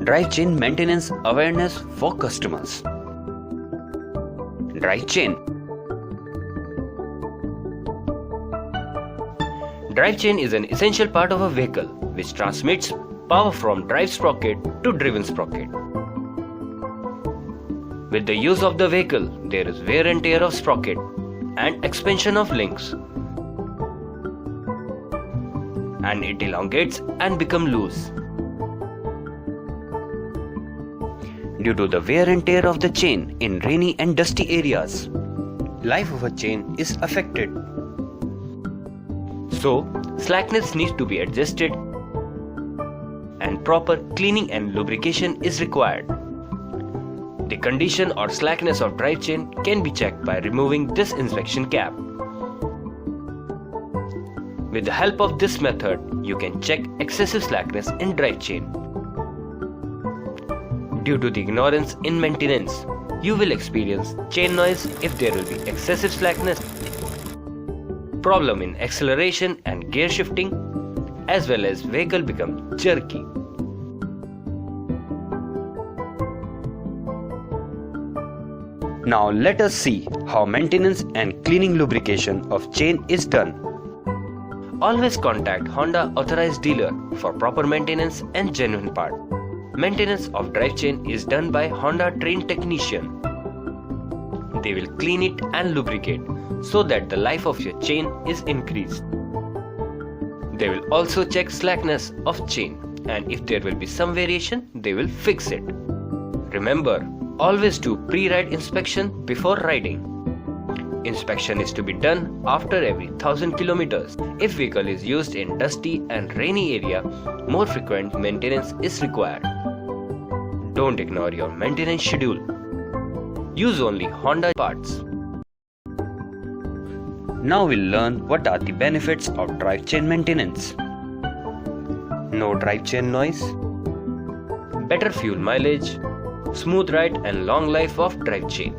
Drive chain maintenance awareness for customers. Drive chain. Drive chain is an essential part of a vehicle which transmits power from drive sprocket to driven sprocket. With the use of the vehicle, there is wear and tear of sprocket and expansion of links, and it elongates and becomes loose. Due to the wear and tear of the chain in rainy and dusty areas, life of a chain is affected. So, slackness needs to be adjusted and proper cleaning and lubrication is required. The condition or slackness of drive chain can be checked by removing this inspection cap. With the help of this method, you can check excessive slackness in drive chain. Due to the ignorance in maintenance, you will experience chain noise if there will be excessive slackness, problem in acceleration and gear shifting, as well as vehicle become jerky. Now let us see how maintenance and cleaning lubrication of chain is done. Always contact Honda authorized dealer for proper maintenance and genuine part. Maintenance of drive chain is done by Honda trained technician. They will clean it and lubricate so that the life of your chain is increased. They will also check slackness of chain, and if there will be some variation, they will fix it. Remember, always do pre-ride inspection before riding. Inspection is to be done after every 1000 kilometers. If vehicle is used in dusty and rainy area, more frequent maintenance is required. Don't ignore your maintenance schedule. Use only Honda parts. Now we'll learn what are the benefits of drive chain maintenance. No drive chain noise, better fuel mileage, smooth ride and long life of drive chain.